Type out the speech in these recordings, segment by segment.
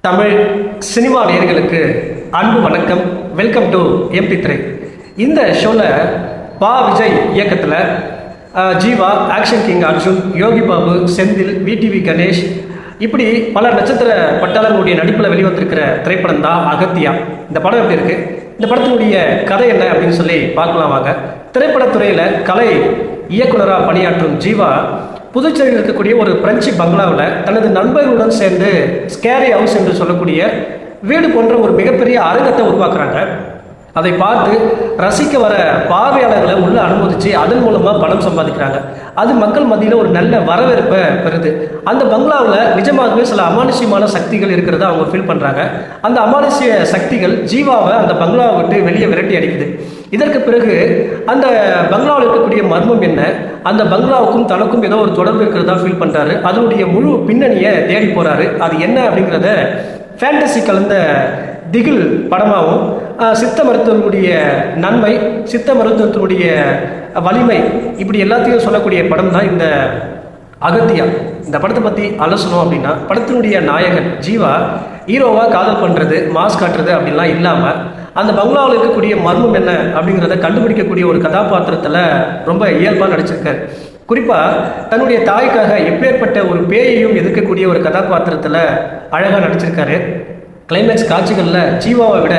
Tamil cinema நேயர்களுக்கு அன்பு வணக்கம். Welcome to MP3. இந்த ஷோவில் பா விஜய் இயக்கத்தில் Jeeva, action king Arjun, Yogi Babu, Senthil, VTV Ganesh இப்படி பல நட்சத்திர பட்டாளர்களுடைய நடிப்பில் வெளிவந்திருக்கிற திரைப்படம் தான் அகத்தியா. இந்த படம் எப்படி இருக்குது, இந்த படத்தினுடைய கதை என்ன அப்படின்னு சொல்லி பார்க்கலாம் வாங்க. திரைப்படத்துறையில் கலை இயக்குனராக பணியாற்றும் ஜீவா புதுச்சேரியில் இருக்கக்கூடிய ஒரு பிரெஞ்சு பங்களாவில் தனது நண்பர்களுடன் சேர்ந்து ஸ்கேரி ஹவுஸ் என்று சொல்லக்கூடிய வீடு போன்ற ஒரு மிகப்பெரிய அரங்கத்தை உருவாக்குறாங்க. அதை பார்த்து ரசிக்க வர பார்வையாளர்களை உள்ள அனுமதித்து அதன் மூலமாக பணம் சம்பாதிக்கிறாங்க. அது மக்கள் மத்தியில் ஒரு நல்ல வரவேற்பை பெறுது. அந்த பங்களாவில் நிஜமாகவே சில அமானுஷ்யமான சக்திகள் இருக்கிறத அவங்க ஃபீல் பண்ணுறாங்க. அந்த அமானுஷ்ய சக்திகள் ஜீவாவை அந்த பங்களாவை விட்டு வெளியே விரட்டி அடிக்குது. இதற்கு பிறகு அந்த பங்களாவில் இருக்கக்கூடிய மர்மம் என்ன, அந்த பங்களாவுக்கும் தனக்கும் ஏதோ ஒரு தொடர்பு இருக்கிறதா ஃபீல் பண்ணுறாரு. அதனுடைய முழு பின்னணியை தேடி போகிறாரு. அது என்ன அப்படிங்கிறத ஃபேண்டசி கலந்த திகில் படமாகவும், சித்த மருத்துவனுடைய நன்மை, சித்த மருத்துவத்தினுடைய வலிமை, இப்படி எல்லாத்தையும் சொல்லக்கூடிய படம் தான் இந்த அகத்தியா. இந்த படத்தை பற்றி அலசணும் அப்படின்னா, படத்தினுடைய நாயகன் ஜீவா ஹீரோவாக காதல் பண்ணுறது, மாஸ் காட்டுறது அப்படின்லாம் இல்லாமல் அந்த பங்களாவில் இருக்கக்கூடிய மர்மம் என்ன அப்படிங்கிறத கண்டுபிடிக்கக்கூடிய ஒரு கதாபாத்திரத்தில் ரொம்ப இயல்பாக நடிச்சிருக்காரு. குறிப்பாக தன்னுடைய தாய்க்காக எப்பேற்பட்ட ஒரு பேயையும் எதிர்க்கக்கூடிய ஒரு கதாபாத்திரத்தில் அழகாக நடிச்சிருக்காரு. கிளைமேக்ஸ் காட்சிகளில் ஜீவாவை விட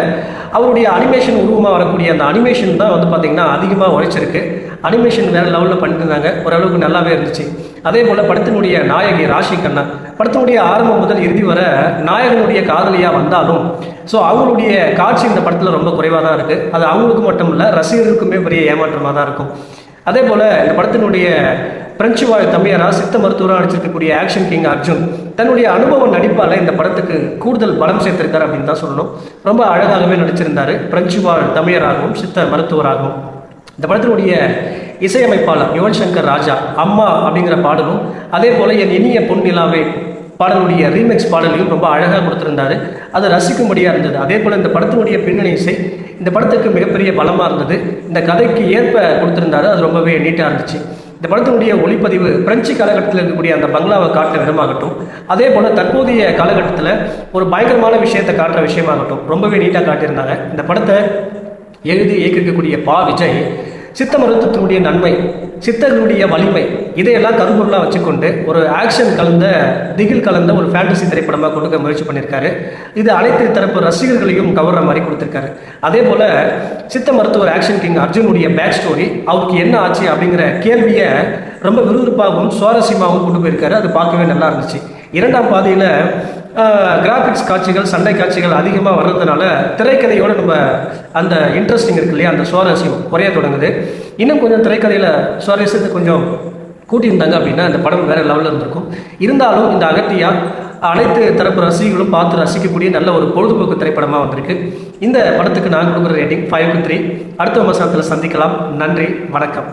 அவருடைய அனிமேஷன் உருவமாக வரக்கூடிய அந்த அனிமேஷன் தான் பார்த்திங்கன்னா அதிகமாக உழைச்சிருக்கு. அனிமேஷன் வேறு லெவலில் பண்ணியிருந்தாங்க, ஓரளவுக்கு நல்லாவே இருந்துச்சு. அதே போல் படத்தினுடைய நாயகி ராஷி கண்ணா படத்தினுடைய ஆரம்பம் முதல் இறுதி வர நாயகனுடைய காதலியாக வந்தாலும் அவங்களுடைய காட்சி இந்த படத்தில் ரொம்ப குறைவாக தான் இருக்குது. அது அவங்களுக்கு மட்டும் இல்லை, ரசிகர்களுக்குமே பெரிய ஏமாற்றமாக தான் இருக்கும். அதே போல் இந்த படத்தினுடைய பிரெஞ்சு வாழ் தமிழராக சித்த மருத்துவராக நடிச்சிருக்கக்கூடிய ஆக்ஷன் கிங் அர்ஜுன் தன்னுடைய அனுபவ நடிப்பால் இந்த படத்துக்கு கூடுதல் பலம் சேர்த்திருக்காரு அப்படின்னு தான் சொல்லணும். ரொம்ப அழகாகவே நடிச்சிருந்தார் பிரெஞ்சு வாழ் தமிழராகவும் சித்த மருத்துவராகவும். இந்த படத்தினுடைய இசையமைப்பாளர் யுவன் சங்கர் ராஜா அம்மா அப்படிங்கிற பாடலும், அதே போல் என் இனிய பொன்னிலாவே பாடலுடைய ரீமிக்ஸ் பாடலையும் ரொம்ப அழகாக கொடுத்துருந்தாரு. அது ரசிக்கும்படியாக இருந்தது. அதே போல் இந்த படத்தினுடைய பின்னணி இசை இந்த படத்துக்கு மிகப்பெரிய பலமாக இருந்தது. இந்த கதைக்கு ஏற்ப கொடுத்துருந்தாரு. அது ரொம்பவே நீட்டாக இருந்துச்சு. இந்த படத்தினுடைய ஒளிப்பதிவு பிரெஞ்சு காலகட்டத்தில் இருக்கக்கூடிய அந்த பங்களாவை காட்டுற விதமாகட்டும், அதே போல் தற்போதைய காலகட்டத்தில் ஒரு பயங்கரமான விஷயத்தை காட்டுற விஷயமாகட்டும் ரொம்பவே நீட்டாக காட்டியிருந்தாங்க. இந்த படத்தை எழுதி இயக்கிருக்கக்கூடிய பா விஜய் சித்த மருத்துவத்தினுடைய நன்மை, சித்தர்களுடைய வலிமை, இதையெல்லாம் கருப்பொருளாக வச்சுக்கொண்டு ஒரு ஆக்ஷன் கலந்த திகில் கலந்த ஒரு ஃபேண்டசி திரைப்படமாக கொடுக்க முயற்சி பண்ணியிருக்காரு. இது அனைத்து தரப்பு ரசிகர்களையும் கவர்ற மாதிரி கொடுத்துருக்காரு. அதே போல் சித்த மருத்துவர் ஆக்ஷன் கிங் அர்ஜுனுடைய பேக் ஸ்டோரி, அவருக்கு என்ன ஆச்சு அப்படிங்கிற கேள்வியை ரொம்ப விறுவிறுப்பாகவும் சுவாரஸ்யமாகவும் கொண்டு போயிருக்காரு. அது பார்க்கவே நல்லா இருந்துச்சு. இரண்டாம் பாதையில் கிராஃபிக்ஸ் காட்சிகள், சண்டை காட்சிகள் அதிகமாக வர்றதுனால திரைக்கதையோடு நம்ம அந்த இன்ட்ரெஸ்டிங் இருக்கு இல்லையா, அந்த சுவாரஸ்யம் குறைய தொடங்குது. இன்னும் கொஞ்சம் திரைக்கதையில் சுவாரஸ்யத்தை கொஞ்சம் கூட்டியிருந்தாங்க அப்படின்னா இந்த படம் வேறு லெவலில் இருந்திருக்கும். இருந்தாலும் இந்த அகத்தியா அனைத்து தரப்பு ரசிகர்களும் பார்த்து ரசிக்கக்கூடிய நல்ல ஒரு பொழுதுபோக்கு திரைப்படமாக வந்திருக்கு. இந்த படத்துக்கு நான் கொடுக்குற ரேட்டிங் 5/3. அடுத்த விமர்சனத்தில் சந்திக்கலாம். நன்றி, வணக்கம்.